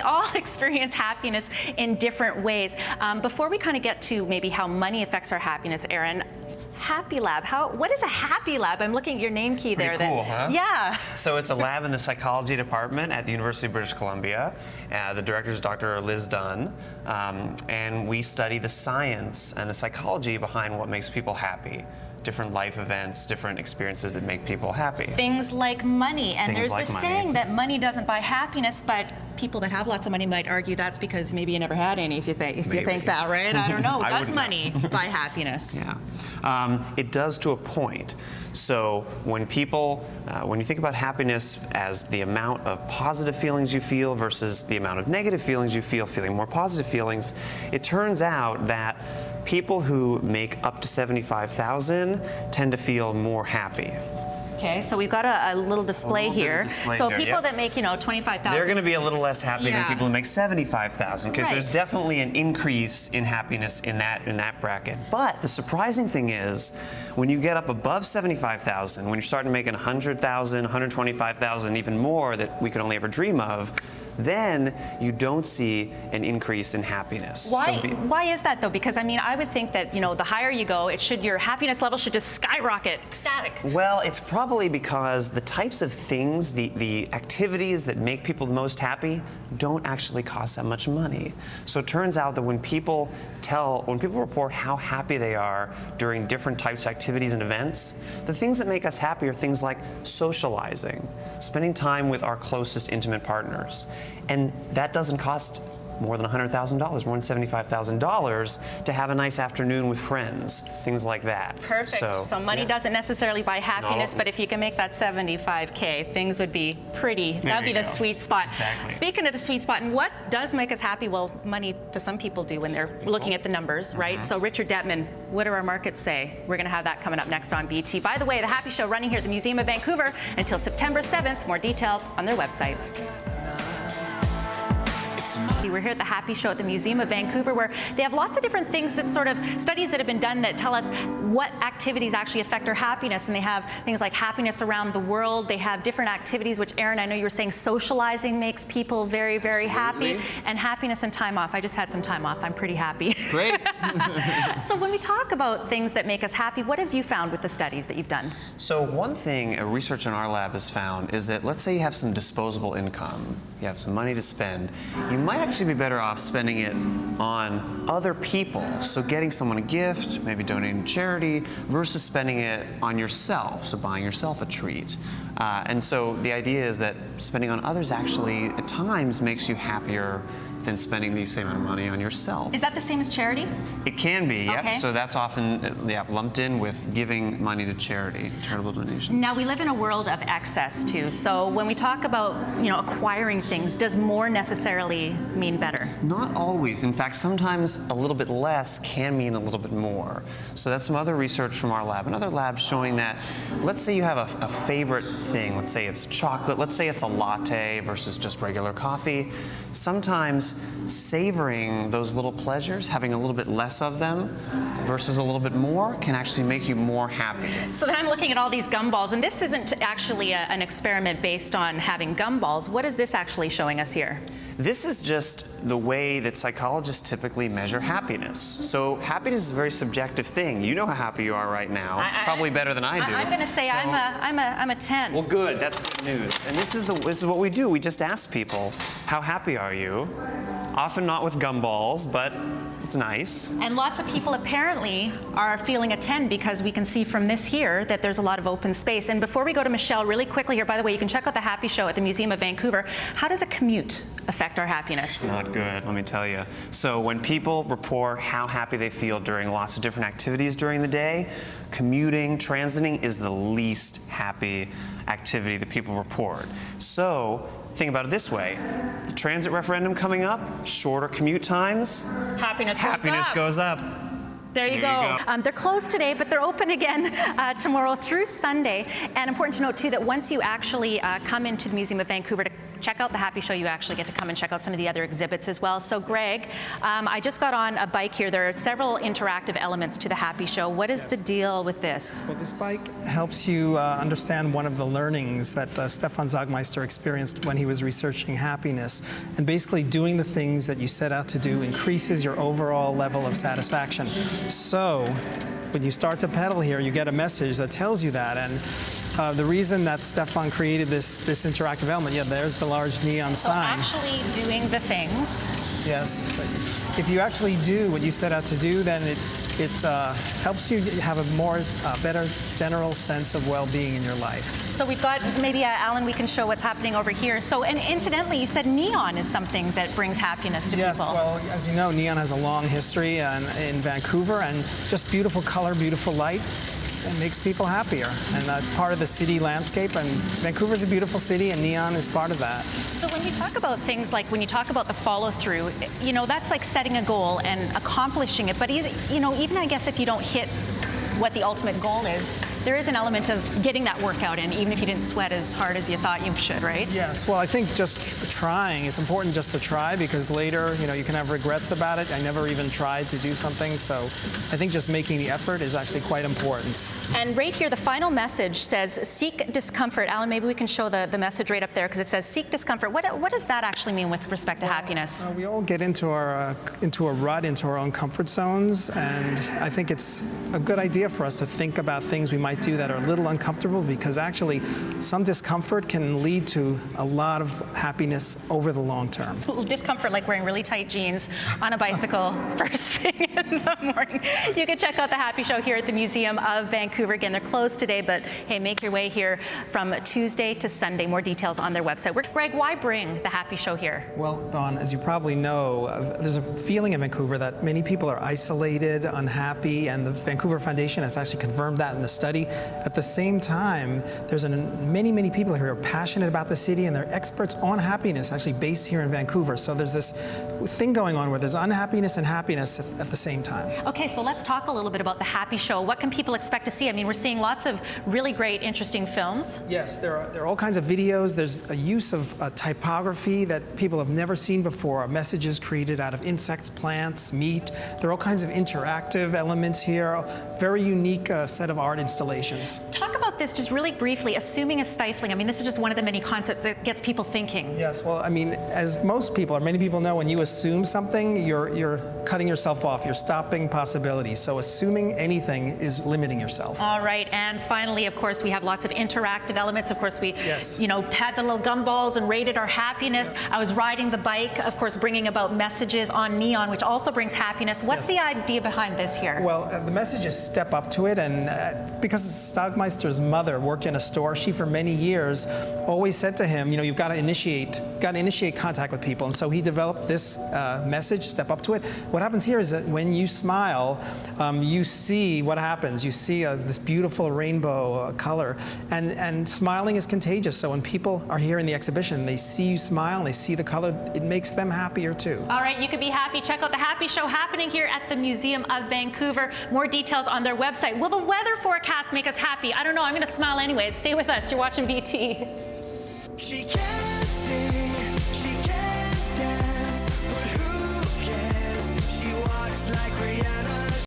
all experience happiness in different ways. Before we kind of get to maybe how money affects our happiness, Aaron, Happy Lab. What is a Happy Lab? I'm looking at your name key there. Pretty cool, huh? Yeah. So it's a lab in the psychology department at the University of British Columbia. The director is Dr. Liz Dunn, and we study the science and the psychology behind what makes people happy. Different life events, different experiences that make people happy. Things like money, and Things there's like this money. saying that money doesn't buy happiness, but people that have lots of money might argue that's because maybe you never had any, if you think that, right? I don't know. Does money buy happiness? Yeah, it does to a point. So when you think about happiness as the amount of positive feelings you feel versus the amount of negative feelings you feel, feeling more positive feelings, it turns out that people who make up to $75,000 tend to feel more happy. Okay, so we've got a little display here. So people that make, $25,000. They're going to be a little less happy than people who make $75,000 because there's definitely an increase in happiness in that bracket. But the surprising thing is, when you get up above $75,000, when you're starting making $100,000, $125,000, even more that we could only ever dream of, then you don't see an increase in happiness. Why is that though? Because I would think that the higher you go, your happiness level should just skyrocket, ecstatic. Well, it's probably because the types of things, the activities that make people the most happy, don't actually cost that much money. So it turns out that when people report how happy they are during different types of activities and events, the things that make us happy are things like socializing, spending time with our closest intimate partners. And that doesn't cost more than $100,000, more than $75,000 to have a nice afternoon with friends, things like that. Perfect. So money doesn't necessarily buy happiness, but if you can make that $75K, things would be pretty. That'd be the sweet spot. Exactly. Speaking of the sweet spot, and what does make us happy? Well, money to some people do when they're looking at the numbers, right? So Richard Detman, what do our markets say? We're going to have that coming up next on BT. By the way, the Happy Show running here at the Museum of Vancouver until September 7th. More details on their website. We're here at the Happy Show at the Museum of Vancouver, where they have lots of different things that studies that have been done that tell us what activities actually affect our happiness. And they have things like happiness around the world. They have different activities, which Aaron, I know you were saying socializing makes people very, very happy. And happiness and time off. I just had some time off. I'm pretty happy. Great. So when we talk about things that make us happy, what have you found with the studies that you've done? So one thing research in our lab has found is that, let's say you have some disposable income, you have some money to spend, you might actually be better off spending it on other people. So getting someone a gift, maybe donating to charity, versus spending it on yourself, so buying yourself a treat. And so the idea is that spending on others actually at times makes you happier than spending the same amount of money on yourself. Is that the same as charity? It can be, yep. Okay. So that's often lumped in with giving money to charity, charitable donations. Now, we live in a world of excess too. So when we talk about acquiring things, does more necessarily mean better? Not always. In fact, sometimes a little bit less can mean a little bit more. So that's some other research from our lab. Another lab showing that, let's say you have a favorite thing. Let's say it's chocolate. Let's say it's a latte versus just regular coffee. Sometimes savoring those little pleasures, having a little bit less of them versus a little bit more, can actually make you more happy. So then I'm looking at all these gumballs, and this isn't actually an experiment based on having gumballs. What is this actually showing us here? This is just the way that psychologists typically measure happiness. So happiness is a very subjective thing. You know how happy you are right now, probably better than I do. I'm going to say I'm a 10. Well, good. That's good news. And this is what we do. We just ask people, how happy are you? Often not with gumballs, but it's nice. And lots of people apparently are feeling a 10 because we can see from this here that there's a lot of open space. And before we go to Michelle, really quickly here, by the way, you can check out the Happy Show at the Museum of Vancouver. How does a commute affect our happiness? Not good, let me tell you. So when people report how happy they feel during lots of different activities during the day, commuting, transiting is the least happy activity that people report. So think about it this way. The transit referendum coming up, shorter commute times, happiness goes up. There you go. They're closed today, but they're open again tomorrow through Sunday. And important to note, too, that once you actually come into the Museum of Vancouver to check out the Happy Show, you actually get to come and check out some of the other exhibits as well. So Greg, I just got on a bike here. There are several interactive elements to the Happy Show. What is the deal with this? Well, this bike helps you understand one of the learnings that Stefan Sagmeister experienced when he was researching happiness. And basically doing the things that you set out to do increases your overall level of satisfaction. So when you start to pedal here, you get a message that tells you that. And the reason that Stefan created this interactive element, yeah, there's the large neon sign. So actually doing the things. Yes. If you actually do what you set out to do, then it helps you have a better general sense of well-being in your life. So we've got, maybe Alan, we can show what's happening over here. So, and incidentally, you said neon is something that brings happiness to people. Yes, well, as you know, neon has a long history in Vancouver, and just beautiful color, beautiful light. It makes people happier, and it's part of the city landscape, and Vancouver's a beautiful city, and neon is part of that. So when you talk about things like, when you talk about the follow-through, you know, that's like setting a goal and accomplishing it, but you know, even I guess if you don't hit what the ultimate goal is, there is an element of getting that workout in, even if you didn't sweat as hard as you thought you should, right? Yes, well, I think just trying, it's important just to try, because later, you know, you can have regrets about it. I never even tried to do something, so I think just making the effort is actually quite important. And right here, the final message says, seek discomfort. Alan, maybe we can show the message right up there, because it says, seek discomfort. What does that actually mean with respect to happiness? We all get into a rut, into our own comfort zones, and I think it's a good idea for us to think about things we might do that are a little uncomfortable, because actually some discomfort can lead to a lot of happiness over the long term. Discomfort like wearing really tight jeans on a bicycle first thing in the morning. You can check out the Happy Show here at the Museum of Vancouver. Again, they're closed today, but hey, make your way here from Tuesday to Sunday. More details on their website. Greg, why bring the Happy Show here? Well, Dawn, as you probably know, there's a feeling in Vancouver that many people are isolated, unhappy, and the Vancouver Foundation has actually confirmed that in the study. At the same time, there's many people here who are passionate about the city, and they're experts on happiness, actually based here in Vancouver. So there's this thing going on where there's unhappiness and happiness at the same time. Okay, so let's talk a little bit about the Happy Show. What can people expect to see? I mean, we're seeing lots of really great, interesting films. Yes, there are all kinds of videos. There's a use of typography that people have never seen before, messages created out of insects, plants, meat. There are all kinds of interactive elements here, very unique set of art installations. Talk about this just really briefly. Assuming is stifling. I mean, this is just one of the many concepts that gets people thinking. Yes, well, I mean, as most people, or many people know, when you assume something, you're cutting yourself off. You're stopping possibilities. So assuming anything is limiting yourself. All right, and finally, of course, we have lots of interactive elements. Of course, we, you know, had the little gumballs and rated our happiness. I was riding the bike, of course, bringing about messages on neon, which also brings happiness. What's the idea behind this here? Well, the message is step up to it, and because Sagmeister's mother worked in a store, she for many years always said to him, you know, you've got to initiate contact with people, and so he developed this message, step up to it. What happens here is that when you smile, you see what happens. You see this beautiful rainbow color, and smiling is contagious. So when people are here in the exhibition, they see you smile, and they see the color, it makes them happier too. All right, you can be happy. Check out the Happy Show happening here at the Museum of Vancouver. More details on their website. Will the weather forecast make us happy? I don't know. I'm going to smile anyways. Stay with us. You're watching VT. She can't sing, she can't dance, but who cares? She walks like Rihanna.